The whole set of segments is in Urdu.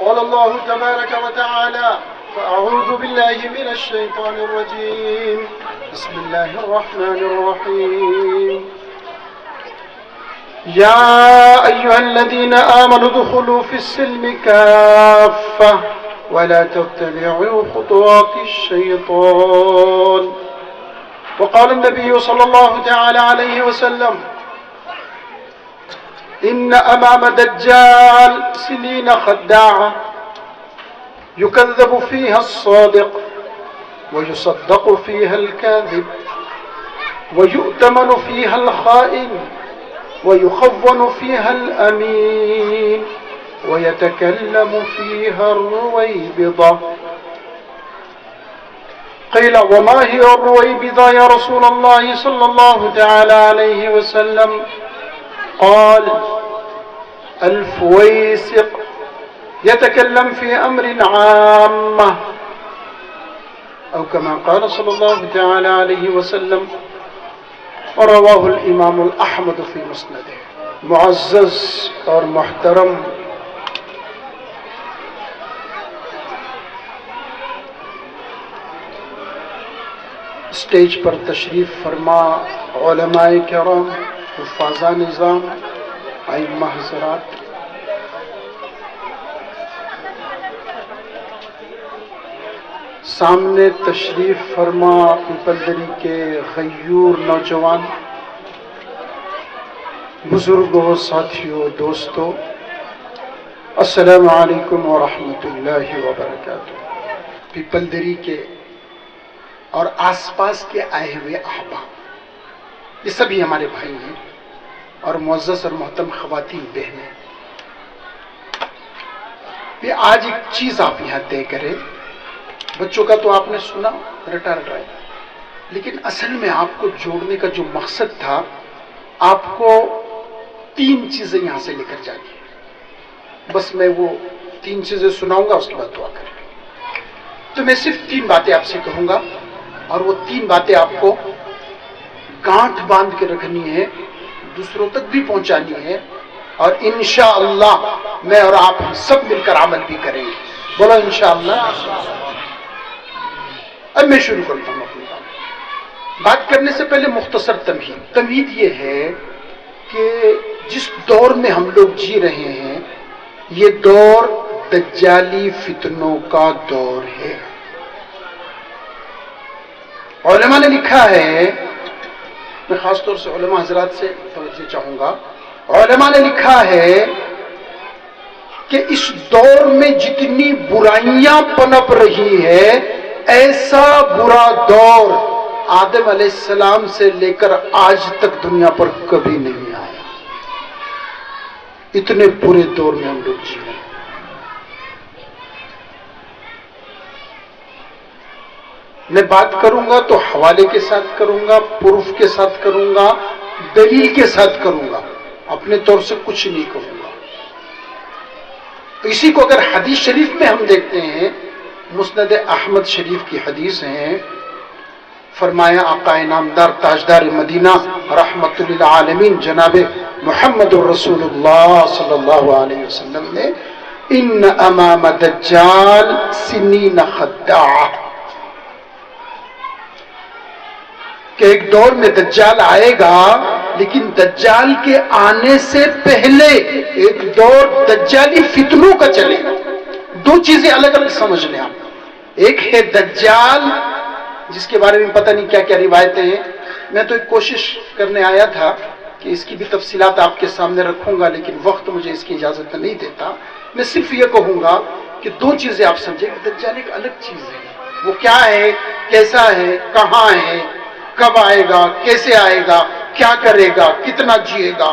قال الله تبارك وتعالى: فأعوذ بالله من الشيطان الرجيم. بسم الله الرحمن الرحيم. يا أيها الذين آمنوا ادخلوا في السلم كافة ولا تتبعوا خطوات الشيطان. وقال النبي صلى الله تعالى عليه وسلم: إن أمام دجال سنين خداعة يكذب فيها الصادق ويصدق فيها الكاذب ويؤتمن فيها الخائن ويخون فيها الأمين ويتكلم فيها الرويبضة. قيل: وما هي الرويبضة يا رسول الله صلى الله تعالى عليه وسلم؟ قال: الفويسق يتكلم في أمر عامة، أو كما قال صلى الله تعالى عليه وسلم، ورواه الإمام الأحمد في مسنده. معزز اور محترم اسٹیج پر تشریف فرما علماء کرام، حفاظ نظام، ائمہ حضرات، سامنے تشریف فرما پیپلدری کے غیور نوجوان، بزرگوں، ساتھیوں، دوستوں، السلام علیکم ورحمۃ اللہ وبرکاتہ۔ پیپلدری کے اور آس پاس کے آئے ہوئے احباب، یہ سبھی ہمارے بھائی ہیں، اور معزز اور محترم خواتین، بہنیں، یہ آج ایک چیز آپ یہاں طے کریں۔ بچوں کا تو آپ نے سنا، رٹا رٹائے، لیکن اصل میں آپ کو جوڑنے کا جو مقصد تھا، آپ کو 3 چیزیں یہاں سے لے کر جانی ہے۔ بس میں وہ 3 چیزیں سناؤں گا، اس کے بعد دعا کریں گے۔ تو میں صرف 3 باتیں آپ سے کہوں گا، اور وہ 3 باتیں آپ کو گانٹھ باندھ کے رکھنی ہے، دوسروں تک بھی پہنچانی ہے، اور انشاءاللہ میں اور آپ سب مل کر عمل بھی کریں گے۔ بولو انشاءاللہ۔ اب میں شروع کرتا ہوں اپنی بات کرنے سے پہلے مختصر تمہید یہ ہے کہ جس دور میں ہم لوگ جی رہے ہیں، یہ دور دجالی فتنوں کا دور ہے۔ علماء نے لکھا ہے، میں خاص طور سے علماء حضرات سے توجہ چاہوں گا، علماء نے لکھا ہے کہ اس دور میں جتنی برائیاں پنپ رہی ہے، ایسا برا دور آدم علیہ السلام سے لے کر آج تک دنیا پر کبھی نہیں آیا۔ اتنے برے دور میں ہم لوگ جی رہے ہیں۔ میں بات کروں گا تو حوالے کے ساتھ کروں گا، پروف کے ساتھ کروں گا، دلیل کے ساتھ کروں گا، اپنے طور سے کچھ نہیں کہوں گا۔ اسی کو اگر حدیث شریف میں ہم دیکھتے ہیں، مسند احمد شریف کی حدیث ہیں، فرمایا آقا نامدار تاجدار مدینہ رحمت للعالمین جناب محمد الرسول اللہ صلی اللہ علیہ وسلم نے، ان امام دجال سنین خداعہ، کہ ایک دور میں دجال آئے گا، لیکن دجال کے آنے سے پہلے ایک دور دجالی فتنوں کا چلے گا۔ 2 چیزیں الگ الگ سمجھ لیں آپ۔ ایک ہے دجال، جس کے بارے میں پتہ نہیں کیا کیا روایتیں ہیں۔ میں تو ایک کوشش کرنے آیا تھا کہ اس کی بھی تفصیلات آپ کے سامنے رکھوں گا، لیکن وقت مجھے اس کی اجازت نہیں دیتا۔ میں صرف یہ کہوں گا کہ 2 چیزیں آپ سمجھیں کہ دجال ایک الگ چیز ہے۔ وہ کیا ہے، کیسا ہے، کہاں ہے، کب آئے گا، کیسے آئے گا، کیا کرے گا، کتنا جیے گا،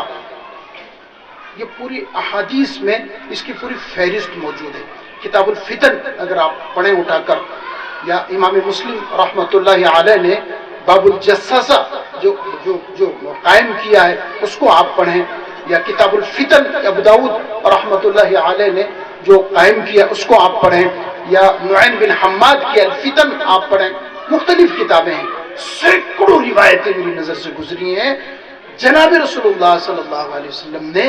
یہ پوری احادیث میں اس کی پوری فہرست موجود ہے۔ کتاب الفتن اگر آپ پڑھیں اٹھا کر، یا امام مسلم رحمۃ اللہ علیہ نے باب الجساسہ جو قائم کیا ہے اس کو آپ پڑھیں، یا کتاب الفتن ابو داؤد رحمۃ اللہ علیہ نے جو قائم کیا اس کو آپ پڑھیں، یا نعیم بن حماد کی الفتن آپ پڑھیں۔ مختلف کتابیں ہیں، سینکڑوں روایتیں میری نظر سے گزری ہیں۔ جناب رسول اللہ صلی اللہ علیہ وسلم نے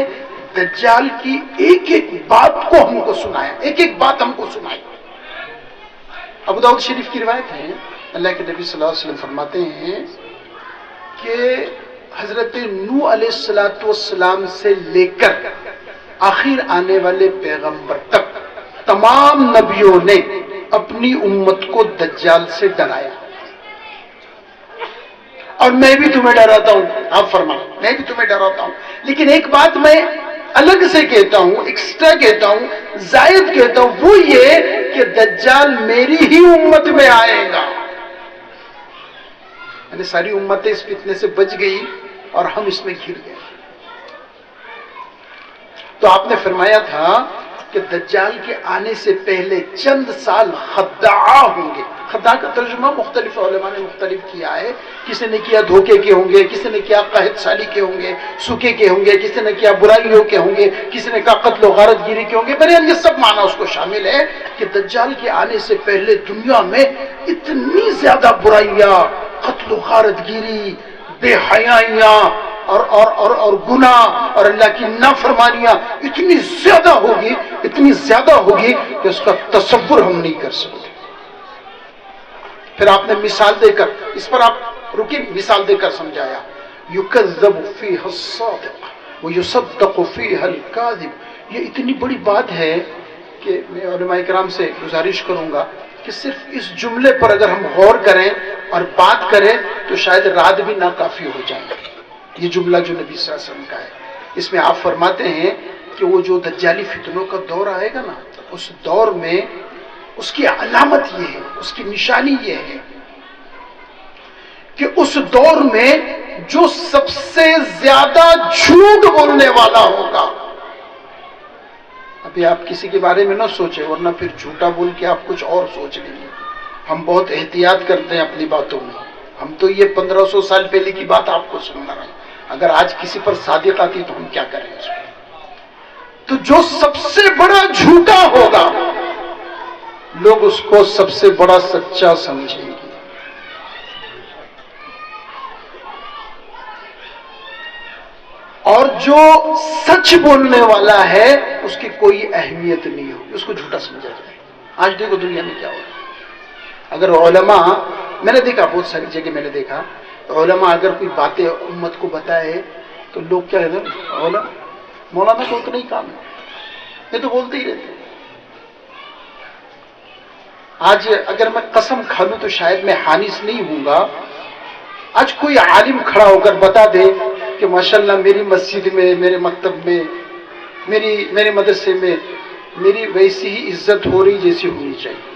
دجال کی ایک ایک بات کو ہم کو سنایا، ایک ایک بات ہم کو سنائی۔ ابو داؤد شریف کی روایت ہے، اللہ کے نبی صلی اللہ علیہ وسلم فرماتے ہیں کہ حضرت نوح علیہ السلام سے لے کر آخر آنے والے پیغمبر تک تمام نبیوں نے اپنی امت کو دجال سے ڈرایا، اور میں بھی تمہیں ڈراتا ہوں۔ آپ فرمائیں میں بھی تمہیں ڈراتا ہوں، لیکن ایک بات میں الگ سے کہتا ہوں، ایکسٹرا کہتا ہوں، زائد کہتا ہوں، وہ یہ کہ دجال میری ہی امت میں آئے گا۔ یعنی ساری امتیں اس فتنے سے بچ گئی اور ہم اس میں گر گئے۔ تو آپ نے فرمایا تھا کہ دجال کے آنے سے پہلے چند سال خداع ہوں گے۔ خداع کا ترجمہ مختلف علماء نے مختلف کیا ہے، کسی نے کیا دھوکے کے ہوں گے، کسی نے کیا قحط سالی کے ہوں گے، سوکے کے ہوں گے، کسی نے کیا برائیوں کے ہوں گے، کسی نے کہا قتل و غارت گیری کے ہوں گے۔ بہرحال یہ سب معنی اس کو شامل ہے کہ دجال کے آنے سے پہلے دنیا میں اتنی زیادہ برائیاں، قتل و غارت گیری، بے حیائیاں اور گناہ اور اللہ کی نافرمانیاں اتنی زیادہ ہوگی کہ اس کا تصور ہم نہیں کر سکتے۔ پھر آپ نے مثال دے کر اس پر آپ رکی، مثال دے کر سمجھایا، یکذب فیہا الصادق ویصدق فیہا الکاذب۔ یہ اتنی بڑی بات ہے کہ میں علماء کرام سے گزارش کروں گا کہ صرف اس جملے پر اگر ہم غور کریں اور بات کریں تو شاید رات بھی ناکافی ہو جائیں۔ یہ جملہ جو نبی صلی اللہ علیہ وسلم کا ہے، اس میں آپ فرماتے ہیں کہ وہ جو دجالی فتنوں کا دور آئے گا نا، اس دور میں اس کی علامت یہ ہے، اس کی نشانی یہ ہے کہ اس دور میں جو سب سے زیادہ جھوٹ بولنے والا ہوگا۔ ابھی آپ کسی کے بارے میں نہ سوچیں، ورنہ پھر جھوٹا بول کے آپ کچھ اور سوچ لیں گے۔ ہم بہت احتیاط کرتے ہیں اپنی باتوں میں۔ ہم تو یہ 1500 سال پہلے کی بات آپ کو سننا رہے ہیں، اگر آج کسی پر صادق آتی تو ہم کیا کریں اس میں؟ تو جو سب سے بڑا جھوٹا ہوگا لوگ اس کو سب سے بڑا سچا سمجھیں گے۔ اور جو سچ بولنے والا ہے اس کی کوئی اہمیت نہیں ہوگی، اس کو جھوٹا سمجھا جائے۔ آج دیکھو دنیا میں کیا ہو رہا ہے۔ اگر علماء، میں نے دیکھا بہت ساری جگہ میں نے دیکھا، علماء اگر کوئی باتیں امت کو بتائے تو لوگ کیا کہتے ہیں، مولانا کو اتنا ہی کام ہے، یہ تو بولتے ہی رہتے ہیں۔ آج اگر میں قسم کھا لوں تو شاید میں حانس نہیں ہوں گا، آج کوئی عالم کھڑا ہو کر بتا دے کہ ماشاءاللہ میری مسجد میں، میرے مکتب میں، میرے مدرسے میں میری ویسی ہی عزت ہو رہی جیسی ہونی چاہیے،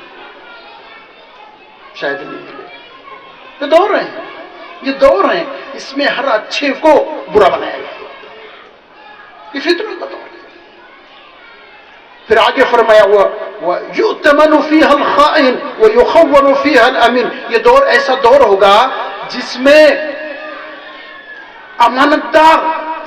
شاید نہیں ملے۔ یہ دور ہیں، اس میں ہر اچھے کو برا بنایا گیا، یہ فطرت کا دور ہے۔ پھر آگے فرمایا ہوا وَيُؤْتَمَنُ فِيهَا الْخَائِنُ وَيُخَوَّنُ فِيهَا الْأَمِينُ۔ یہ دور ایسا دور ہوگا جس میں امانتدار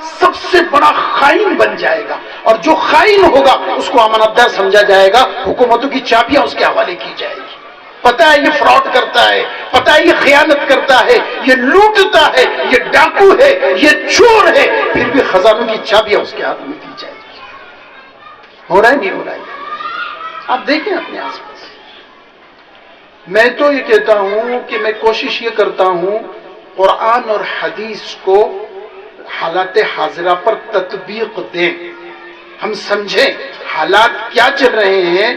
سب سے بڑا خائن بن جائے گا، اور جو خائن ہوگا اس کو امانتدار سمجھا جائے گا، حکومتوں کی چابیاں اس کے حوالے کی جائے گی۔ پتہ ہے یہ فراڈ کرتا ہے، پتہ ہے یہ خیانت کرتا ہے، یہ لوٹتا ہے، یہ ڈاکو ہے، یہ چور ہے، پھر بھی خزانوں کی چابیاں اس کے ہاتھ میں دی جائے گی۔ ہو رہا ہے نہیں ہو رہا ہے؟ آپ دیکھیں اپنے آس پاس۔ میں تو یہ کہتا ہوں کہ میں کوشش یہ کرتا ہوں قرآن اور حدیث کو حالات حاضرہ پر تطبیق دیں، ہم سمجھیں حالات کیا چل رہے ہیں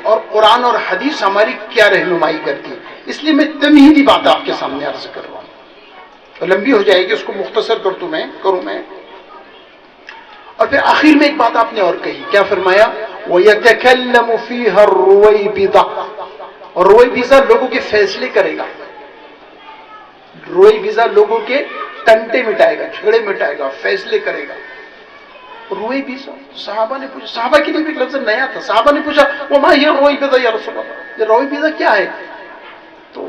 اور قرآن اور حدیث ہماری کیا رہنمائی کرتی ہے۔ اس لیے میں تمہیدی بات آپ کے سامنے عرض کر رہا ہوں، تو لمبی ہو جائے گی، اس کو مختصر کروں میں۔ اور پھر آخر میں ایک بات آپ نے اور کہی، کیا فرمایا؟ وَيَتَكَلَّمُ فِيهَا الرُّوَيْبِضَةُ۔ اور رویبضہ لوگوں کے فیصلے کرے گا، رویبضہ لوگوں کے ٹنٹے مٹائے گا، جھگڑے مٹائے گا، فیصلے کرے گا۔ رویبضہ، صحابہ نے پوچھا، صحابہ کے لیے بھی لفظ نیا تھا، صحابہ نے پوچھا وَمَا هِيَ الرُّویبضہ یا رسول اللہ، یہ رویبضہ کیا ہے؟ تو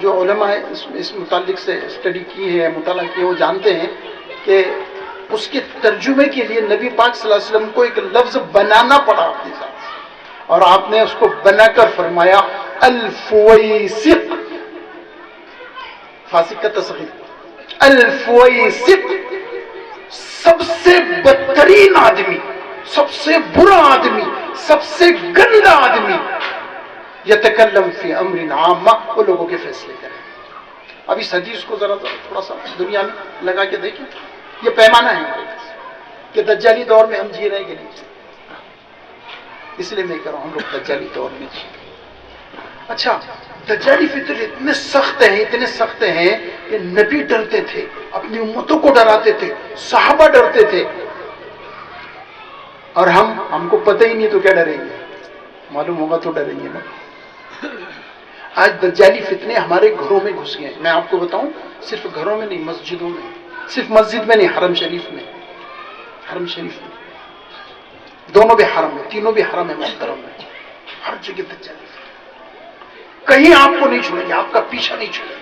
جو علماء اس متعلق سے اسٹڈی کی ہے، مطالعہ کی ہے، وہ جانتے ہیں کہ اس کے ترجمے کے لیے نبی پاک صلی اللہ علیہ وسلم کو ایک لفظ بنانا پڑا اپنے ساتھ، اور آپ نے اس کو بنا کر فرمایا الفویسق، فاسق کا تصغیر، الفویسق، سب سب سے بدترین آدمی، سب سے برا آدمی، سب سے گندا آدمی یتکلم فی امر عامہ، وہ لوگوں کے فیصلے کرے. اب اس حدیث کو ذرا تھوڑا سا دنیا میں لگا کے دیکھیں. یہ پیمانہ ہے ہمارے پاس کہ دجالی دور میں ہم جی رہے کہ نہیں جی. اس لیے میں کہہ رہا ہوں ہم لوگ دجالی دور میں جی. اچھا، دجالی فتنے اتنے سخت ہیں، اتنے سخت ہیں کہ نبی ڈرتے تھے، اپنی امتوں کو ڈراتے تھے، صحابہ ڈرتے تھے. اور ہم کو پتہ ہی نہیں تو کیا ڈریں گے؟ معلوم ہوگا تو ڈریں گے نا. آج دجالی فتنے ہمارے گھروں میں گھس گئے. میں آپ کو بتاؤں، صرف گھروں میں نہیں، مسجدوں میں، صرف مسجد میں نہیں، حرم شریف میں، حرم شریف میں، دونوں بھی حرم ہے، تینوں بھی حرم ہے محترم ہے، ہر جگہ دجالی فتنے. کہیں آپ کو نہیں چھوڑیں گے، آپ کا پیچھا نہیں چھوڑیں گے.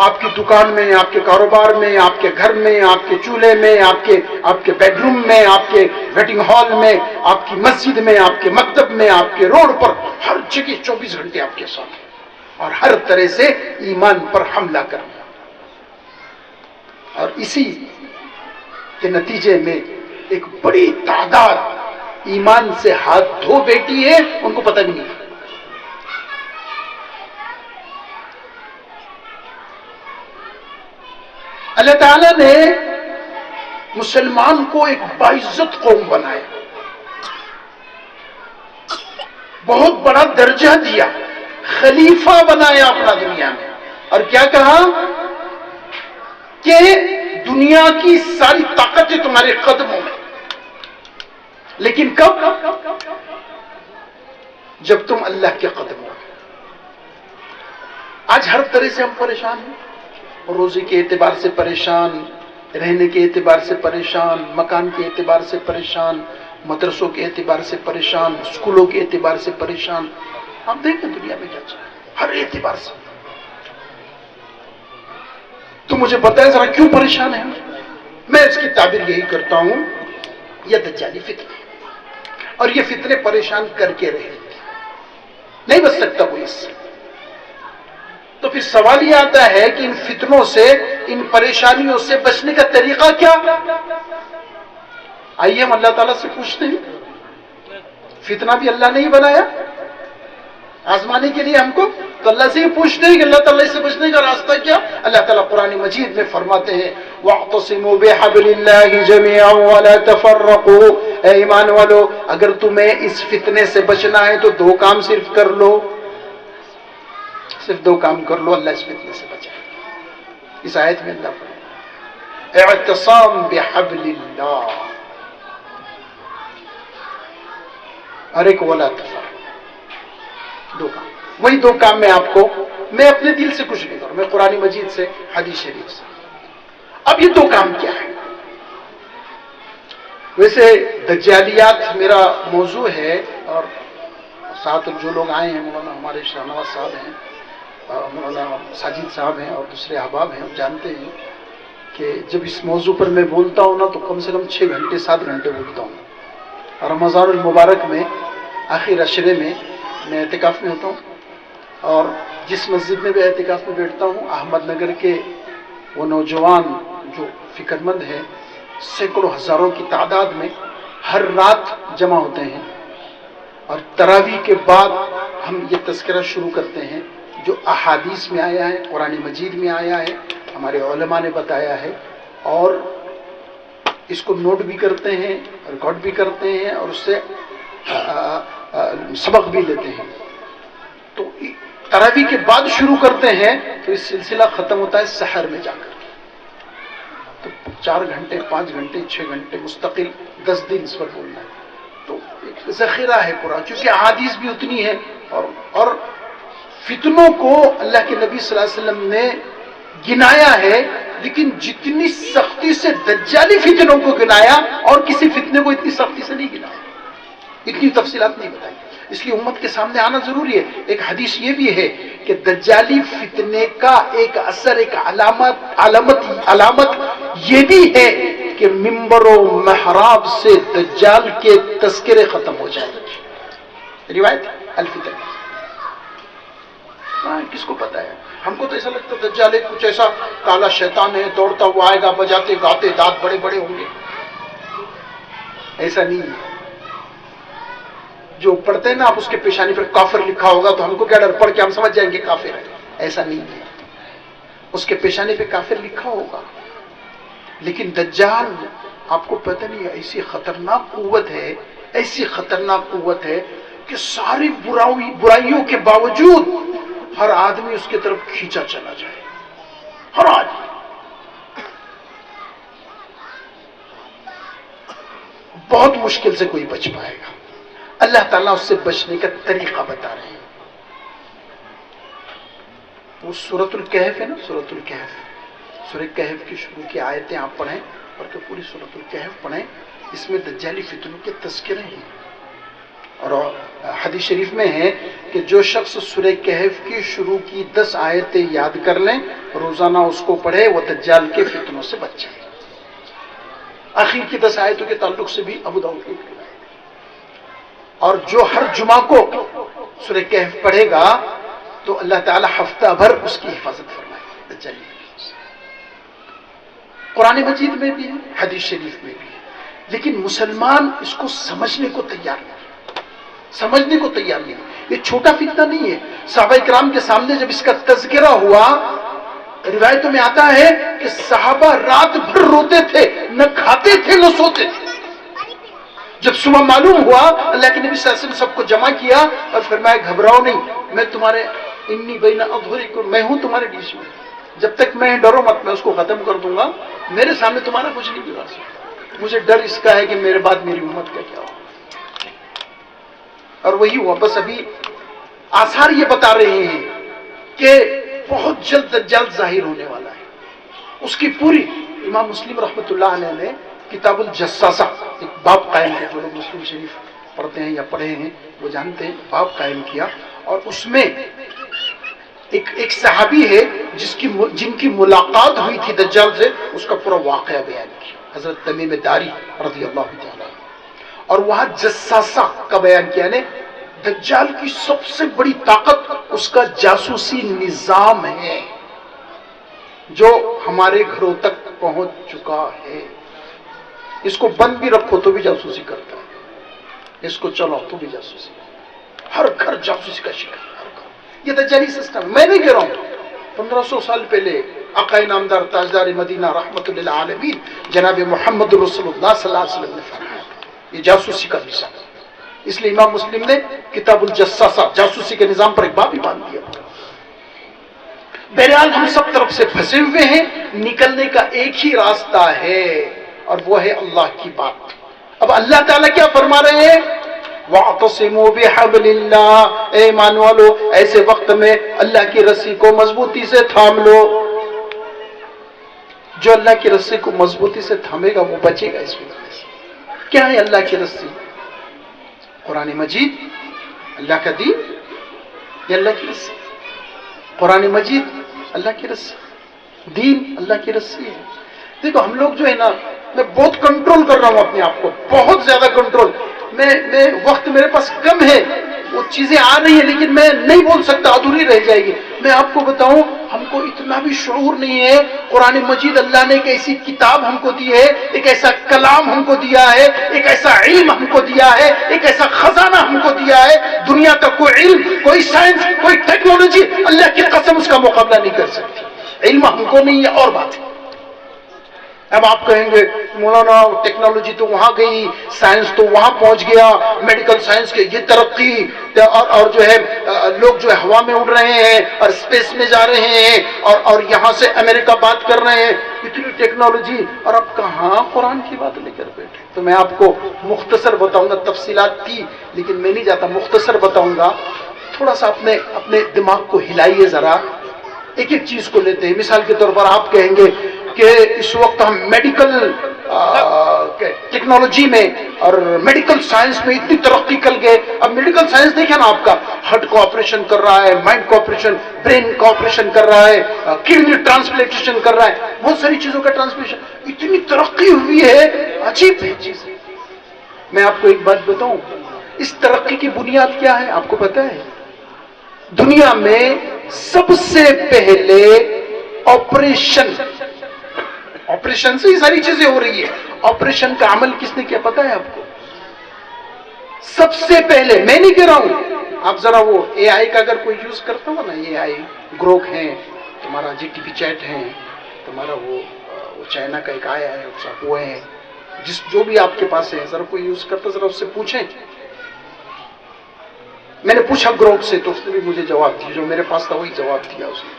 آپ کی دکان میں، آپ کے کاروبار میں، آپ کے گھر میں، آپ کے چولہے میں، آپ کے بیڈ روم میں، آپ کے ویٹنگ ہال میں، آپ کی مسجد میں، آپ کے مکتب میں، آپ کے روڈ پر، ہر جگہ 24 گھنٹے آپ کے ساتھ ہیں، اور ہر طرح سے ایمان پر حملہ کرنا. اور اسی کے نتیجے میں ایک بڑی تعداد ایمان سے ہاتھ دھو بیٹھی ہے، ان کو پتہ بھی نہیں. اللہ تعالیٰ نے مسلمان کو ایک باعزت قوم بنایا، بہت بڑا درجہ دیا، خلیفہ بنایا اپنا دنیا میں. اور کیا کہا کہ دنیا کی ساری طاقتیں تمہارے قدموں میں. لیکن کب؟ جب تم اللہ کے قدموں میں. آج ہر طرح سے ہم پریشان ہیں، روزی کے اعتبار سے پریشان، رہنے کے اعتبار سے پریشان، مکان کے اعتبار سے پریشان، مدرسوں کے اعتبار سے پریشان، اسکولوں کے اعتبار سے پریشان. آپ دیکھیں دنیا میں کیا چل رہا ہے، ہر اعتبار سے. تو مجھے بتائیں ذرا کیوں پریشان ہیں؟ میں اس کی تعبیر یہی کرتا ہوں، یہ دجالی فتنے، اور یہ فتنے پریشان کر کے رہے، نہیں بچ سکتا کوئی اس سے. تو پھر سوال یہ آتا ہے کہ ان فتنوں سے، ان پریشانیوں سے بچنے کا طریقہ کیا؟ آئیے ہم اللہ تعالیٰ سے پوچھتے ہیں. فتنہ بھی اللہ نے ہی بنایا آزمانے کے لیے ہم کو، تو اللہ سے ہی پوچھتے ہیں کہ اللہ تعالیٰ سے بچنے کا راستہ کیا؟ اللہ تعالیٰ قرآن مجید میں فرماتے ہیں وَاعْتَصِمُوا بِحَبْلِ اللَّهِ جَمِيعًا وَلَا تَفَرَّقُوا. اے ایمان والو، اگر تمہیں اس فتنے سے بچنا ہے تو دو کام صرف کر لو، صرف دو کام کر لو، اللہ اس فتنے سے بچائے. اس آیت میں اللہ فرماتا ہے اعتصام بحبل اللہ، اور ایک ولا تفرق. دو کام، وہی دو کام میں اپنے دل سے کچھ نہیں کروں، میں قرآن مجید سے، حدیث شریف سے. اب یہ دو کام کیا ہے؟ ویسے دجالیات میرا موضوع ہے، اور ساتھ جو لوگ آئے ہیں، مولانا ہمارے شاہنواز صاحب ہیں، مولانا ساجد صاحب ہیں، اور دوسرے احباب ہیں. ہم جانتے ہیں کہ جب اس موضوع پر میں بولتا ہوں نا تو کم سے کم 6 گھنٹے 7 گھنٹے بولتا ہوں. اور رمضان المبارک میں آخر عشرے میں اعتکاف میں ہوتا ہوں، اور جس مسجد میں بھی اعتکاف میں بیٹھتا ہوں، احمد نگر کے وہ نوجوان جو فکر مند ہیں، سینکڑوں ہزاروں کی تعداد میں ہر رات جمع ہوتے ہیں. اور تراویح کے بعد ہم یہ تذکرہ شروع کرتے ہیں جو احادیث میں آیا ہے، قرآن مجید میں آیا ہے، ہمارے علماء نے بتایا ہے، اور اس کو نوٹ بھی کرتے ہیں، ریکارڈ بھی کرتے ہیں، اور اس سے سبق بھی لیتے ہیں. تو تراویح کے بعد شروع کرتے ہیں تو اس سلسلہ ختم ہوتا ہے سحر میں جا کر. تو 4 گھنٹے 5 گھنٹے 6 گھنٹے مستقل 10 دن اس پر بولنا ہے. تو ایک ذخیرہ ہے پورا، چونکہ احادیث بھی اتنی ہے، اور فتنوں کو اللہ کے نبی صلی اللہ علیہ وسلم نے گنایا ہے، لیکن جتنی سختی سے دجالی فتنوں کو گنایا اور کسی فتنے کو اتنی سختی سے نہیں گنایا، اتنی تفصیلات نہیں بتائی. اس لیے امت کے سامنے آنا ضروری ہے. ایک حدیث یہ بھی ہے کہ دجالی فتنے کا ایک اثر، ایک علامت یہ بھی ہے کہ ممبر و محراب سے دجال کے تذکرے ختم ہو جائیں. روایت الفتن. کہاں ہے؟ کس کو پتا ہے؟ ہم کو تو ایسا لگتا ہے دجال ایک کچھ ایسا کالا شیطان ہے، دوڑتا ہوا آئے گا، بجاتے گاتے، دانت بڑے بڑے ہوں گے. ایسا نہیں ہے. جو پڑھتے ہیں نا آپ، اس کے پیشانی پر کافر لکھا ہوگا تو ہم کو کیا ڈر، پڑھ کے ہم سمجھ جائیں گے کافر ہے. ایسا نہیں ہے. اس کے پیشانی پہ کافر لکھا ہوگا. لیکن دجال آپ کو پتہ نہیں ہے، ایسی خطرناک قوت ہے، ایسی خطرناک قوت ہے کہ ساری برائیوں کے باوجود ہر آدمی اس کی طرف کھینچا چلا جائے. ہر آدمی. بہت مشکل سے کوئی بچ پائے گا. اللہ تعالیٰ اس سے بچنے کا طریقہ بتا رہے ہیں. وہ سورۃ الکہف ہے نا، سورۃ الکہف، سورہ کہف کی شروع کی آیتیں آپ پڑھیں اور کہ پوری سورۃ الکہف پڑھیں. اس میں دجالی فتنوں کے تذکرے ہیں. اور حدیث شریف میں ہے کہ جو شخص سورہ کہف کی شروع کی 10 آیتیں یاد کر لیں، روزانہ اس کو پڑھے، وہ دجال کے فتنوں سے بچ جائے. آخر کی 10 آیتوں کے تعلق سے بھی ابو داؤد کی روایت. اور جو ہر جمعہ کو سورہ کہف پڑھے گا تو اللہ تعالی ہفتہ بھر اس کی حفاظت فرمائے گا دجالی. قرآن مجید میں بھی ہے، حدیث شریف میں بھی ہے. لیکن مسلمان اس کو سمجھنے کو تیار نہیں، سمجھنے کو تیار نہیں. یہ چھوٹا فتنہ نہیں ہے. صحابہ کرام کے سامنے جب اس کا تذکرہ ہوا، روایتوں میں آتا ہے کہ صحابہ رات بھر روتے تھے، نہ کھاتے تھے نہ سوتے تھے. جب صبح معلوم ہوا، اللہ کے نبی صلی اللہ علیہ وسلم سب کو جمع کیا اور فرمایا گھبراؤ نہیں، میں تمہارے انی بین اظہرکم، میں ہوں تمہارے بیچ میں. جب تک میں ڈرو مت، میں اس کو ختم کر دوں گا. میرے سامنے تمہارا کچھ نہیں بگاڑ سکتا. مجھے ڈر اس کا ہے کہ میرے بعد میری امت کا کیا ہو. اور وہی ہوا. بس ابھی آثار یہ بتا رہے ہیں کہ بہت جلد دجال ظاہر ہونے والا ہے. اس کی پوری امام مسلم رحمۃ اللہ علیہ نے کتاب الجساسہ ایک باب قائم کیا. جو لوگ مسلم شریف پڑھتے ہیں یا پڑھے ہیں وہ جانتے ہیں. باب قائم کیا اور اس میں ایک صحابی ہے جن کی ملاقات ہوئی تھی دجال سے، اس کا پورا واقعہ بیان کیا، حضرت تمیم داری رضی اللہ تعالی. اور وہاں جساسہ کا بیان کیا، یعنی دجال کی سب سے بڑی طاقت اس کا جاسوسی نظام ہے جو ہمارے گھروں تک پہنچ چکا ہے. اس کو بند بھی رکھو تو بھی جاسوسی کرتا ہے، اس کو چلاؤ تو بھی جاسوسی. ہر گھر جاسوسی کا شکار. یہ دجالی سسٹم میں نہیں کہہ رہا ہوں. 1500 سال پہلے آقا نامدار تاجدار مدینہ رحمت للعالمین جناب محمد رسول اللہ صلی اللہ علیہ وسلم نے فرمایا یہ جاسوسی کا نظام. اس لیے امام مسلم نے کتاب الجساسہ جاسوسی کے نظام پر ایک باب ہی باندھ دیا. بہرحال ہم سب طرف سے پھنسے ہوئے ہیں. نکلنے کا ایک ہی راستہ ہے اور وہ ہے اللہ کی بات. اب اللہ تعالیٰ کیا فرما رہے ہیں؟ وَاعْتَصِمُوا بِحَبْلِ اللَّهِ، اے ایمان والو ایسے وقت میں اللہ کی رسی کو مضبوطی سے تھام لو. جو اللہ کی رسی کو مضبوطی سے تھامے گا وہ بچے گا. اس وقت سے کیا ہے اللہ کی رسی؟ قرآن مجید اللہ کا دین، یہ اللہ کی رسی. قرآن مجید اللہ کی رسی، دین اللہ کی رسی ہے. دیکھو ہم لوگ جو ہے نا، میں بہت کنٹرول کر رہا ہوں اپنے آپ کو، بہت زیادہ کنٹرول. میں وقت میرے پاس کم ہے، وہ چیزیں آ رہی ہیں لیکن میں نہیں بول سکتا، ادھوری رہ جائے گی. میں آپ کو بتاؤں ہم کو اتنا بھی شعور نہیں ہے. قرآن مجید اللہ نے ایک ایسی کتاب ہم کو دی ہے، ایک ایسا کلام ہم کو دیا ہے، ایک ایسا علم ہم کو دیا ہے، ایک ایسا خزانہ ہم کو دیا ہے. دنیا کا کوئی علم، کوئی سائنس، کوئی ٹیکنالوجی اللہ کی قسم اس کا مقابلہ نہیں کر سکتی. علم ہم کو نہیں ہے اور بات ہے. اب آپ کہیں گے مولانا ٹیکنالوجی تو وہاں گئی، سائنس تو وہاں پہنچ گیا، میڈیکل سائنس کے یہ ترقی، اور جو ہے لوگ جو ہے ہوا میں اڑ رہے ہیں اور اسپیس میں جا رہے ہیں اور یہاں سے امریکہ بات کر رہے ہیں، اتنی ٹیکنالوجی، اور اب کہاں قرآن کی بات لے کر بیٹھے. تو میں آپ کو مختصر بتاؤں گا، تفصیلات تھی لیکن میں نہیں جاتا، مختصر بتاؤں گا. تھوڑا سا اپنے دماغ کو ہلائیے ذرا. ایک ایک چیز کو لیتے ہیں. مثال کے طور پر آپ کہیں گے کہ اس وقت ہم میڈیکل ٹیکنالوجی میں اور میڈیکل سائنس میں اتنی ترقی کر گئے. اب میڈیکل سائنس دیکھیں نا، آپ کا ہارٹ کو آپریشن کر رہا ہے، مائنڈ کو آپریشن، برین کو آپریشن کر رہا ہے، کڈنی ٹرانسپلانٹیشن کر رہا ہے، بہت ساری چیزوں کا ٹرانسپلانٹیشن. اتنی ترقی ہوئی ہے، عجیب ہے چیز. میں آپ کو ایک بات بتاؤں، اس ترقی کی بنیاد کیا ہے آپ کو پتا ہے؟ دنیا میں سب سے پہلے آپریشن سے یہ ساری چیزیں ہو رہی ہے. آپریشن کا عمل کس نے کیا پتا ہے آپ کو؟ سب سے پہلے، میں نہیں کہہ رہا ہوں، آپ ذرا وہ اے آئی کا اگر کوئی یوز کرتا ہو نا، اے آئی گروک ہے تمہارا، جی ٹی پی چیٹ ہے تمہارا، وہ چائنا کا ایک آیا ہے وہ ہے، جو بھی آپ کے پاس ہے ذرا کوئی یوز کرتا ذرا اس سے پوچھیں. میں نے پوچھا گروک سے تو اس نے بھی مجھے جواب دیا، جو میرے پاس تھا وہی جواب دیا اس نے.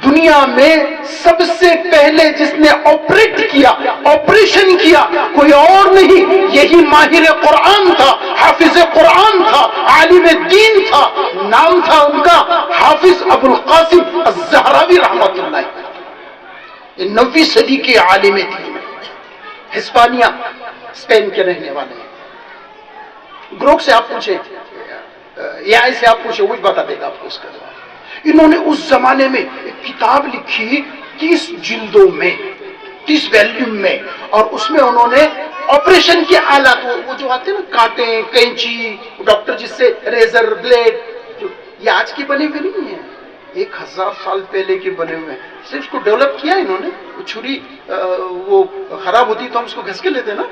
دنیا میں سب سے پہلے جس نے آپریشن کیا کوئی اور نہیں، یہی ماہر قرآن تھا، حافظ قرآن تھا، عالم دین تھا. نام تھا ان کا حافظ ابو القاسم الزہراوی رحمۃ اللہ. 9ویں صدی کے عالم دین، ہسپانیہ اسپین کے رہنے والے ہیں. گروک سے آپ پوچھیں، اے آئی سے آپ پوچھیں، وہی بتا دے گا آپ کو اس کا جواب. انہوں نے اس زمانے میں ایک کتاب لکھی 30 جلدوں میں، 30 ویلیوم میں، اور اس میں انہوں نے آپریشن کے آلات، وہ جو آتے ہیں نا، کانٹے، کینچی، ڈاکٹر جس سے ریزر، بلیڈ، یہ آج کی بنے ہوئے نہیں ہیں، 1000 سال پہلے کے بنے ہوئے ہیں. صرف اس کو ڈیولپ کیا انہوں نے. وہ چھری وہ خراب ہوتی تو ہم اس کو گھس کے لیتے نا،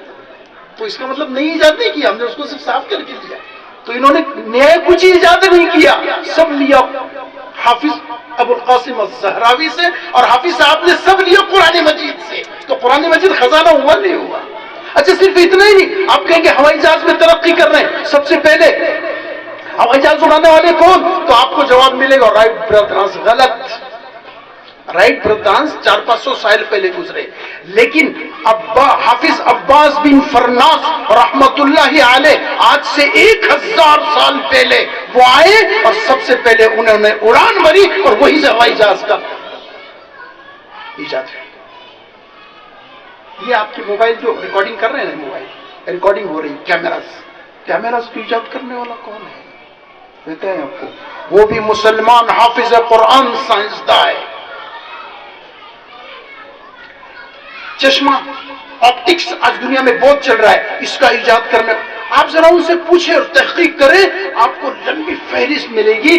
تو اس کا مطلب نئی ایجاد نہیں کیا ہم نے، اس کو صرف صاف کر کے لیا. تو انہوں نے نیا کچھ ایجاد نہیں کیا، سب لیا حافظ ابو القاسم الزہراوی سے، اور حافظ صاحب نے سب لیا قرآن مجید سے. تو قرآن مجید خزانہ ہوا نہیں ہوا. اچھا صرف اتنا ہی نہیں، آپ کہیں گے ہوائی جہاز میں ترقی کر رہے ہیں، سب سے پہلے ہوائی جہاز اڑانے والے کون؟ تو آپ کو جواب ملے گا رائٹ برادرز. غلط. رائٹ برادرز 400-500 سال پہلے گزرے، لیکن حافظ عباس بن فرناس رحمت اللہ علیہ آج سے 1000 سال پہلے وہ آئے، اور سب سے پہلے انہوں نے اڑان بھری، اور وہی سے ہوائی جہاز کا ایجاد ہے. یہ آپ کے موبائل جو ریکارڈنگ کر رہے ہیں، موبائل ریکارڈنگ ہو رہی، کیمراز کو ایجاد کرنے والا کون ہے کہتے ہیں آپ کو؟ وہ بھی مسلمان حافظ قرآن سائنسداں ہے. چشمہ، آپٹکس آج دنیا میں بہت چل رہا ہے، اس کا ایجاد کرنا، آپ ذرا ان سے پوچھیں اور تحقیق کریں، آپ کو لمبی فہرست ملے گی.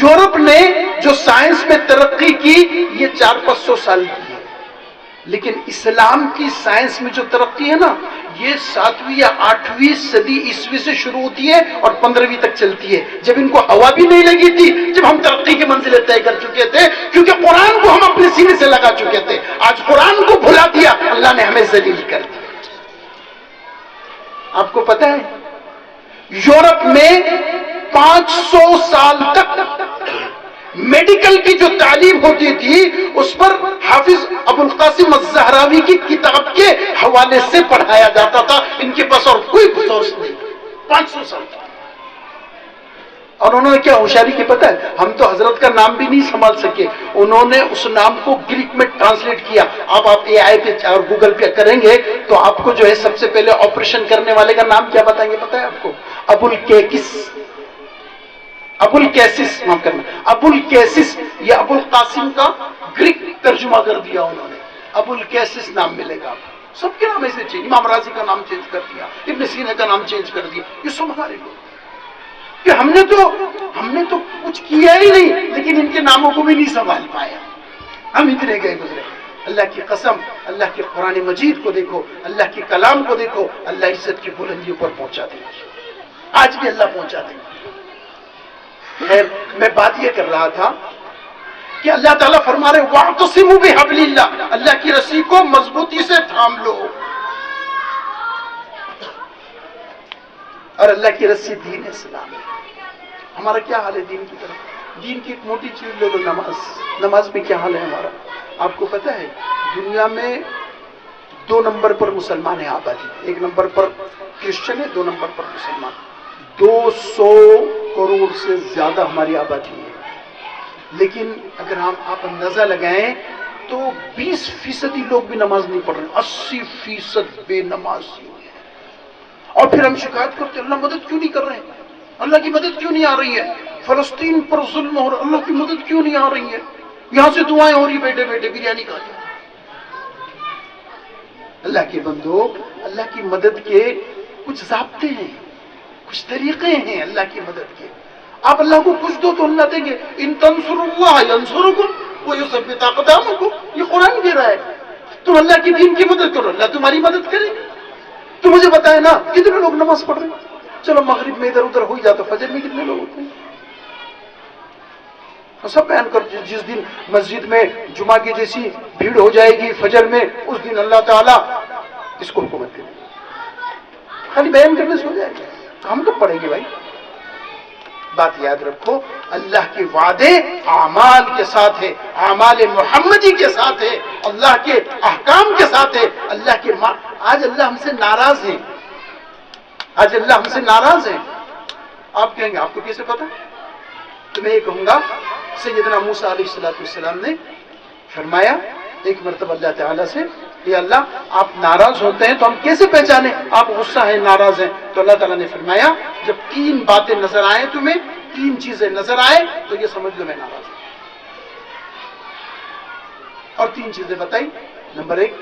یورپ نے جو سائنس میں ترقی کی یہ 400-500 سال کی ہے، لیکن اسلام کی سائنس میں جو ترقی ہے نا، یہ 7ویں یا 8ویں صدی عیسوی سے شروع ہوتی ہے اور 15ویں تک چلتی ہے، جب ان کو ہوا بھی نہیں لگی تھی، جب ہم ترقی کی منزلیں طے کر چکے تھے، کیونکہ قرآن کو ہم اپنے سینے سے لگا چکے تھے. آج قرآن کو بھلا دیا، اللہ نے ہمیں ذلیل کر دیا. آپ کو پتہ ہے یورپ میں 500 سال تک میڈیکل کی جو تعلیم ہوتی تھی اس پر حافظ ابو القاسم الزہراوی کی کتاب کے حوالے سے پڑھایا جاتا تھا. ان کے پاس اور کوئی سورس نہیں. 500 سال تک. اور انہوں نے کیا ہوشیاری کی پتہ ہے؟ ہم تو حضرت کا نام بھی نہیں سنبھال سکے، انہوں نے اس نام کو گریک میں ٹرانسلیٹ کیا. اب آپ اے آئی پہ اور گوگل پہ کریں گے تو آپ کو جو ہے سب سے پہلے آپریشن کرنے والے کا نام کیا بتائیں گے پتہ ہے آپ کو؟ ابو الکیسس، معاف کرنا، ابو الکیسس. یہ ابو القاسم کا گریک ترجمہ کر دیا انہوں نے، ابو الکیسس نام ملے گا آپ. سب کے نام ایسے چینج، امام راضی کا نام چینج کر دیا، ابن سینا کا نام چینج کر دیا. یہ سب ہمارے لوگ کہ ہم نے تو کچھ کیا ہی نہیں، لیکن ان کے ناموں کو بھی نہیں سنبھال پایا. ہم اتنے گئے گزرے. اللہ کی قسم، اللہ کے قرآن مجید کو دیکھو، اللہ کے کلام کو دیکھو، اللہ عزت کی بلندیوں پر پہنچا دیں گے. آج بھی اللہ پہنچا دیں گے. خیر، میں بات یہ کر رہا تھا کہ اللہ تعالیٰ فرما رہے وَاعْتَصِمُوا بِحَبْلِ اللَّهِ، اللہ کی رسی کو مضبوطی سے تھام لو. اور اللہ کی رسی دین اسلام ہے. ہمارا کیا حال ہے دین کی طرف؟ دین کی ایک موٹی چیز لے لو، نماز میں کیا حال ہے ہمارا؟ آپ کو پتہ ہے دنیا میں 2 نمبر پر مسلمان ہیں آبادی، 1 نمبر پر کرسچن ہے، 2 نمبر پر مسلمان. 200 کروڑ سے زیادہ ہماری آبادی ہے، لیکن اگر آپ اندازہ لگائیں تو 20% لوگ بھی نماز نہیں پڑھ رہے، 80% بے نمازی ہیں. اور پھر ہم شکایت کرتے اللہ مدد کیوں نہیں کر رہے ہیں، اللہ کی مدد کیوں نہیں آ رہی ہے، فلسطین پر ظلم ہو رہا، اللہ کی مدد کیوں نہیں آ رہی ہے، یہاں سے دعائیں ہو رہی بیٹھے بیٹھے بریانی کھاتے. اللہ کے بندو، اللہ کی مدد کے کچھ ضابطے ہیں، کچھ طریقے ہیں اللہ کی مدد کے. آپ اللہ کو کچھ دو تو اللہ دیں گے. ان تنصروا اللہ ینصرکم ویثبت اقدامکم. یہ قرآن کہہ رہا ہے تم اللہ کی دین کی مدد کرو, اللہ تمہاری مدد کرے گا. تو مجھے بتائے نا کتنے لوگ نماز پڑھ رہے ہیں؟ چلو مغرب میں ادھر ادھر ہو ہی جاتا, فجر میں کتنے لوگ ہوتے ہیں؟ سب بیان کر, جس دن مسجد میں جمعہ کی جیسی بھیڑ ہو جائے گی فجر میں, اس دن اللہ تعالیٰ اس کو حکومت دے دے. خالی بیان کرنے سے ہو جائے گا؟ ہم تو پڑھیں گے بھائی. بات یاد رکھو, اللہ کے وعدے اعمال کے ساتھ ہے, اعمال محمدی کے ساتھ ہے, اللہ کے احکام کے ساتھ ہے. اللہ کے آج اللہ ہم سے ناراض ہیں, آج اللہ ہم سے ناراض ہیں. آپ کہیں گے آپ کو کیسے پتا؟ تو میں یہ کہوں گا سیدنا موسیٰ علیہ السلام نے فرمایا ایک مرتبہ اللہ تعالیٰ سے, کہ اللہ آپ ناراض ہوتے ہیں تو ہم کیسے پہچانے آپ غصہ ہیں ناراض ہیں؟ تو اللہ تعالیٰ نے فرمایا جب 3 باتیں نظر آئیں تمہیں, 3 چیزیں نظر آئیں تو یہ سمجھ لو میں ناراض ہوں. اور 3 چیزیں بتائی. نمبر 1,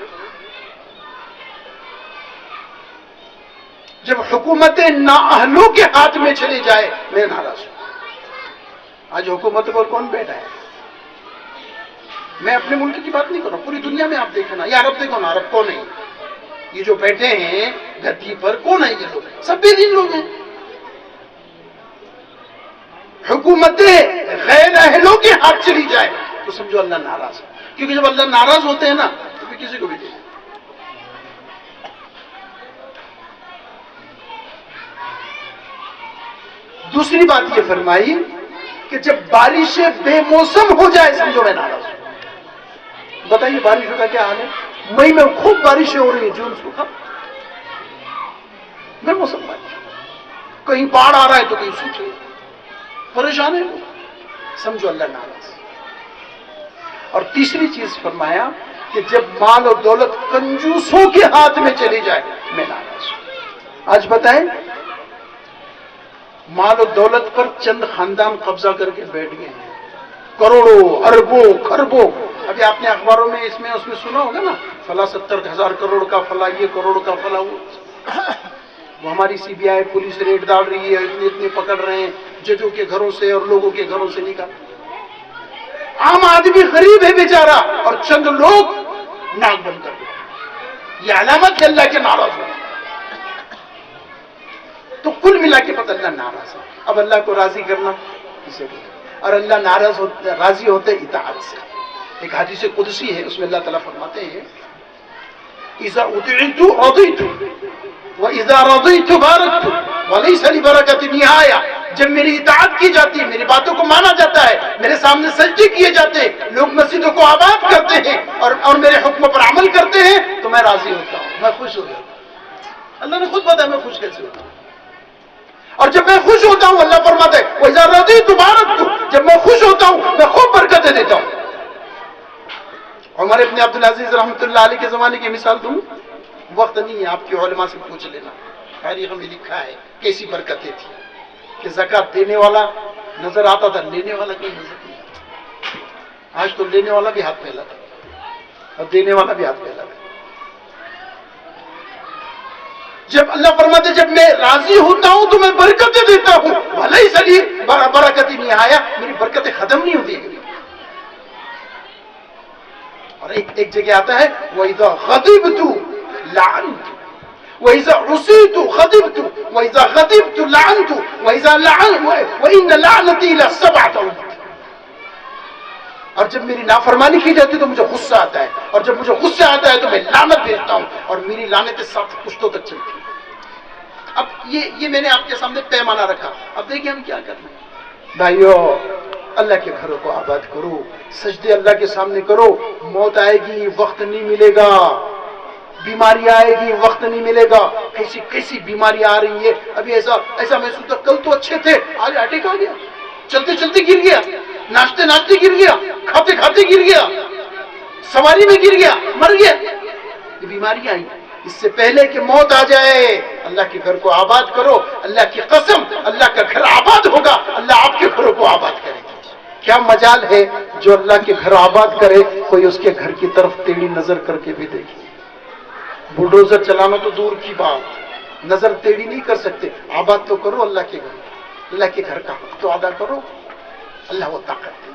جب حکومت نااہلوں کے ہاتھ میں چلی جائے میں ناراض ہوں. آج حکومت پر کون بیٹھا ہے؟ میں اپنے ملک کی بات نہیں کر رہا ہوں, پوری دنیا میں آپ دیکھو نا, یہ عرب دیکھو نا, عرب کون ہے؟ یہ جو بیٹھے ہیں گدی پر کون ہے؟ یہ لوگ سب بے دین لوگ ہیں. حکومتیں غیر اہلوں کے ہاتھ چلی جائے تو سمجھو اللہ ناراض ہے, کیونکہ جب اللہ ناراض ہوتے ہیں نا تو پھر کسی کو بھی دے. دوسری بات یہ فرمائی کہ جب بارشیں بے موسم ہو جائے سمجھو میں ناراض ہوں. بتائیے بارشوں کا کیا حال ہے؟ مئی میں خوب بارشیں ہو رہی ہیں, جون سے تھا بے موسم بارش, کہیں باڑھ آ رہا ہے تو کہیں سوکھے, پریشان ہے لوگ, سمجھو اللہ ناراض. اور تیسری چیز فرمایا کہ جب مال و دولت کنجوسوں کے ہاتھ میں چلی جائے میں ناراض ہوں. آج بتائیں مال و دولت پر چند خاندان قبضہ کر کے بیٹھ گئے ہیں, کروڑوں اربوں خربوں. ابھی آپ نے اخباروں میں اس میں سنا ہوگا نا, فلاں 70,000 کروڑ کا, فلاں یہ کروڑ کا, فلاں وہ ہماری سی بی آئی پولیس ریڈ ڈال رہی ہے, اتنے پکڑ رہے ہیں ججوں کے گھروں سے اور لوگوں کے گھروں سے نکال. عام آدمی غریب ہے بیچارہ اور چند لوگ ناک بند کر دیں. یہ علامت ہے اللہ کے ناراض ہونے. تو کل ملا کے پتہ اللہ ناراض ہے. اب اللہ کو راضی کرنا اسے بولتے, اور اللہ ناراض ہوتے راضی ہوتے اطاعت سے. ایک حدیث قدسی ہے, اس میں اللہ تعالیٰ فرماتے ہیں اذا اطعت رضیت واذا رضیت بارکت وليس لبرکت نہایہ. جب میری اطاعت کی جاتی ہے, میری باتوں کو مانا جاتا ہے, میرے سامنے سجدے کیے جاتے ہیں, لوگ مسجدوں کو آباد کرتے ہیں اور میرے حکم پر عمل کرتے ہیں تو میں راضی ہوتا ہوں, میں خوش ہو جاتا ہوں. اللہ نے خود بتایا میں خوش کیسے ہوتا ہوں. اور جب میں خوش ہوتا ہوں اللہ فرماتا ہے وَإِذَا رَضِيتُ بَارَكْتُ, جب میں خوش ہوتا ہوں میں خوب برکتیں دیتا ہوں. عمر ابن عبدالعزیز رحمۃ اللہ علیہ کے زمانے کی مثال دوں, وقت نہیں ہے, آپ کے علماء سے پوچھ لینا, تاریخ میں لکھا ہے کیسی برکتیں تھی کہ زکات دینے والا نظر آتا تھا, لینے والا کوئی نظر نہیں آتا. آج تو لینے والا بھی ہاتھ پھیلا تھا اور دینے والا بھی ہاتھ پھیلا تھا. جب اللہ فرماتے جب میں راضی ہوتا ہوں تو میں برکتیں دیتا ہوں, وَلَيْسَ لِي برکت نہایہ, میری برکتیں ختم نہیں ہوتی. اور ایک جگہ آتا ہے وَإِذَا غَضِبْتُ لَعَنْتُ وَإِذَا عُصِيتُ غَضِبْتُ وَإِذَا غَضِبْتُ لَعَنْتُ وَإِنَّ لَعْنَتِي لَسَبْعَةُ. اور جب میری نافرمانی کی جاتی ہے تو مجھے غصہ آتا ہے, اور جب مجھے غصہ آتا ہے تو میں لعنت بھیجتا ہوں, اور میری لعنتیں 7 پشتوں تک چلتی ہیں. اب یہ میں نے آپ کے سامنے پیمانہ رکھا. اب دیکھیں ہم کیا کرنا ہے. بھائیو اللہ کے گھروں کو آباد کرو, سجدے اللہ کے سامنے کرو. موت آئے گی وقت نہیں ملے گا, بیماری آئے گی وقت نہیں ملے گا. کیسی بیماری آ رہی ہے. ابھی ایسا محسوس ہوتا کل تو اچھے تھے, آج اٹیک آ گیا, چلتے چلتے گر گیا, ناچتے ناچتے گر گیا, کھاتے کھاتے گر گیا, سواری میں گر گیا, مر گیا. یہ بیماری آئی. اس سے پہلے کہ موت آ جائے اللہ کے گھر کو آباد کرو. اللہ کی قسم اللہ کا گھر آباد ہوگا, اللہ آپ کے گھروں کو آباد کرے گا. کیا مجال ہے جو اللہ کے گھر آباد کرے کوئی اس کے گھر کی طرف ٹیڑھی نظر کر کے بھی دیکھے. بلڈوزر چلانا تو دور کی بات, نظر ٹیڑھی نہیں کر سکتے. آباد تو کرو اللہ کے گھر. اللہ کے گھر کا حق تو ادا کرو، اللہ وہ طاقت دے.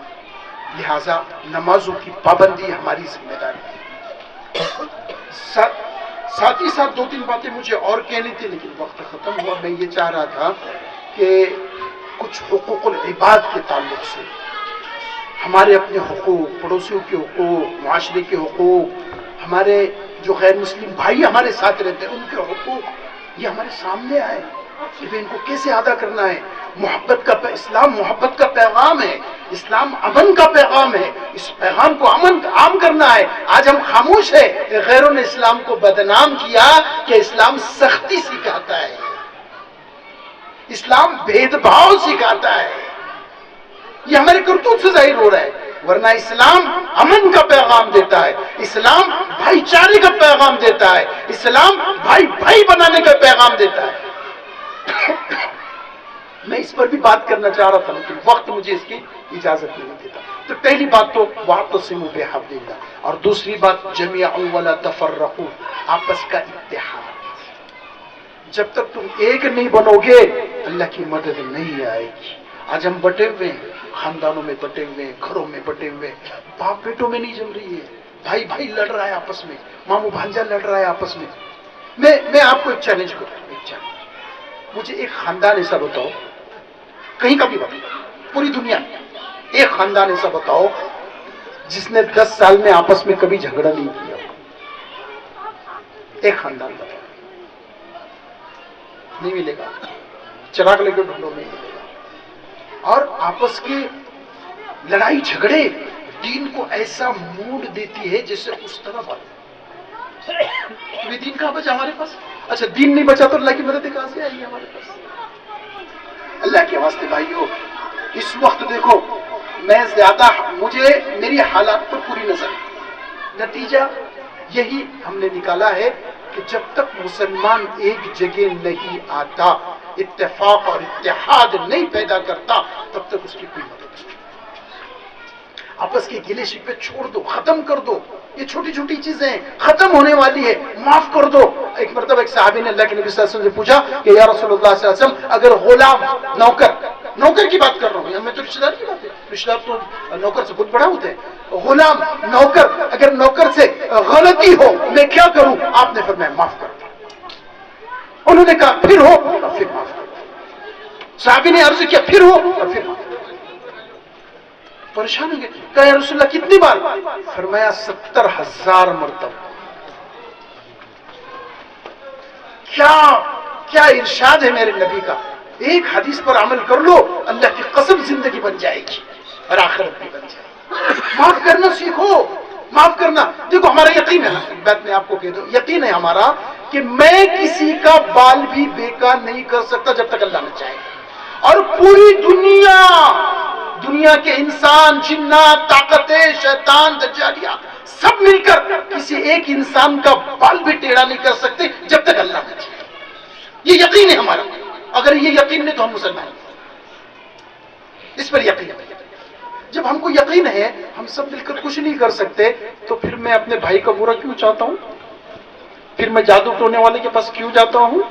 لہذا نمازوں کی پابندی ہماری ذمہ داری ہے. ساتھ ہی ساتھ 2-3 باتیں مجھے اور کہنی تھی لیکن وقت ختم ہوا. میں یہ چاہ رہا تھا کہ کچھ حقوق العباد کے تعلق سے، ہمارے اپنے حقوق، پڑوسیوں کے حقوق، معاشرے کے حقوق، ہمارے جو غیر مسلم بھائی ہمارے ساتھ رہتے ہیں ان کے حقوق، یہ ہمارے سامنے آئے کہ ان کو کیسے ادا کرنا ہے. محبت کا اسلام محبت کا پیغام ہے، اسلام امن کا پیغام ہے. اس پیغام کو عام کرنا ہے. آج ہم خاموش ہیں. غیروں نے اسلام کو بدنام کیا کہ اسلام سختی سکھاتا ہے، اسلام بھید بھاؤ سکھاتا ہے. یہ ہمارے کرتوت سے ظاہر ہو رہا ہے. ورنہ اسلام امن کا پیغام دیتا ہے، اسلام بھائی چارے کا پیغام دیتا ہے، اسلام بھائی بھائی بنانے کا پیغام دیتا ہے. میں اس پر بھی بات کرنا چاہ رہا تھا لیکن وقت مجھے اس کی اجازت نہیں دیتا. تو پہلی بات تو واعتصموا بحبل اللہ، اور دوسری بات جميعا ولا تفرقوا، آپس کا اتحاد. جب تک تم ایک نہیں بنو گے اللہ کی مدد نہیں آئے گی. آج ہم بٹے ہوئے ہیں، خاندانوں میں بٹے ہوئے ہیں، گھروں میں بٹے ہوئے ہیں، باپ بیٹوں میں نہیں جم رہی ہے، بھائی بھائی لڑ رہا ہے آپس میں، ماموں بھانجا لڑ رہا ہے آپس میں. میں آپ کو ایک چیلنج کروں، ایک چیلنج. مجھے ایک خاندان ایسا بتاؤ، کہیں کا بھی بتاؤ، پوری دنیا میں ایک خاندان ایسا بتاؤ جس نے 10 سال میں آپس میں کبھی جھگڑا نہیں کیا. ایک خاندان بتاؤ. نہیں ملے گا. چراغ لے کے ڈھونڈو، نہیں ملے گا. اور آپس کے لڑائی جھگڑے دین کو ایسا موڈ دیتی ہے جیسے اس طرح بات. دین کہاں بچا ہمارے پاس؟ اچھا دین نہیں بچا تو اللہ کی مدد کہاں سے آئی ہمارے پاس؟ اللہ کے واسطے بھائیو، اس وقت دیکھو میں مجھے میری حالات پر پوری نظر ہے. نتیجہ یہی ہم نے نکالا ہے کہ جب تک مسلمان ایک جگہ نہیں آتا، اتفاق اور اتحاد نہیں پیدا کرتا، تب تک اس کی کوئی مدد نہیں. آپس کے گلے شکوے چھوڑ دو، ختم کر دو. یہ چھوٹی چھوٹی چیزیں ختم ہونے والی ہے، معاف کر دو. ایک مرتبہ ایک صحابی نے اللہ کے نبی صلی اللہ علیہ وسلم سے پوچھا کہ یا رسول اللہ صلی اللہ علیہ وسلم، اگر غلام نوکر کی بات کر رہا ہوں، میں تو رشتہ دار کی بات ہے، رشتہ دار تو نوکر سے بہت بڑا ہوتے ہیں. غلام نوکر، اگر نوکر سے غلطی ہو میں کیا کروں؟ آپ نے فرمایا معاف کر دو. انہوں نے کہا پھر ہو اور پھر معاف کر دو. صحابی نے عرض کیا پھر ہو اور پھر معاف کر دو. پریشان ہو گئے. کہا یا رسول اللہ کتنی بار؟ فرمایا 70,000 مرتبہ. کیا ارشاد ہے میرے نبی کا. ایک حدیث پر عمل کر لو، اللہ کی قسم زندگی بن جائے گی اور آخرت بھی بن جائے گی. معاف کرنا سیکھو، معاف کرنا. دیکھو ہمارا یقین ہے نا، ایک بات میں آپ کو کہہ دوں، یقین ہے ہمارا کہ میں کسی کا بال بھی بیکار نہیں کر سکتا جب تک اللہ نہ چاہے. اور پوری دنیا کے انسان، جنات، طاقتیں، شیطان، دجالیہ سب مل کر کسی ایک انسان کا بال بھی ٹیڑھا نہیں کر سکتے جب تک اللہ نہ چاہے. یہ یقین ہے ہمارا. اگر یہ یقین نہیں تو ہم مسلمان ہیں. اس پر یقین ہے. جب ہم کو یقین ہے ہم سب مل کر کچھ نہیں کر سکتے تو پھر میں اپنے بھائی کا برا کیوں چاہتا ہوں؟ پھر میں جادو ٹونے والے کے پاس کیوں جاتا ہوں؟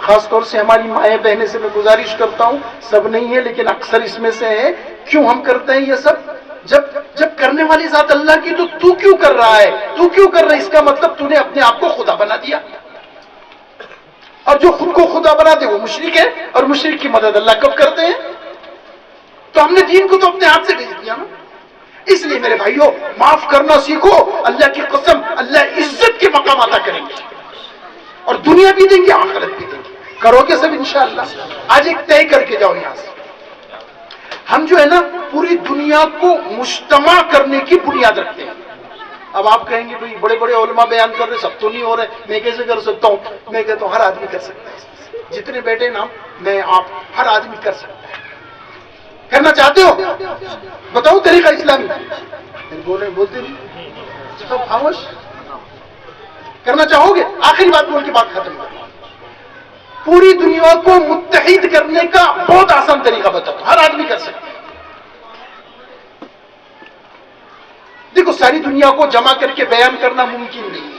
خاص طور سے ہماری مائیں بہنیں سے میں گزارش کرتا ہوں، سب نہیں ہے لیکن اکثر اس میں سے ہے، کیوں ہم کرتے ہیں یہ سب؟ جب کرنے والی ذات اللہ کی تو کیوں کر رہا ہے؟ تو کیوں کر رہا ہے؟ اس کا مطلب تو نے اپنے آپ کو خدا بنا دیا. اور جو خود کو خدا بنا دے وہ مشرک ہے، اور مشرک کی مدد اللہ کب کرتے ہیں؟ تو ہم نے دین کو تو اپنے ہاتھ سے بھیج دیا نا. اس لیے میرے بھائیوں معاف کرنا سیکھو. اللہ کی قسم اللہ عزت کے مقام عطا کریں گے اور دنیا بھی دیں گے، آخرت بھی دیں گے. کرو گے سب انشاءاللہ. آج ایک طے کر کے جاؤ یہاں سے. ہم جو ہے نا پوری دنیا کو مجتمع کرنے کی بنیاد رکھتے ہیں. اب آپ کہیں گے بھئی بڑے بڑے علماء بیان کر رہے، سب تو نہیں ہو رہے، میں کیسے کر سکتا ہوں؟ میں کہتا ہوں ہر آدمی کر سکتا ہے. جتنے بیٹے نا میں آپ ہر آدمی کر سکتا ہے. کرنا چاہتے ہو؟ بتاؤ طریقہ اسلامی. بولتے نہیں سب خاموش. کرنا چاہو گے؟ آخری بات بول کے بات ختم کر. پوری دنیا کو متحد کرنے کا بہت آسان طریقہ بتاتا ہوں، ہر آدمی کر سکتا ہے. دیکھو ساری دنیا کو جمع کر کے بیان کرنا ممکن نہیں ہے.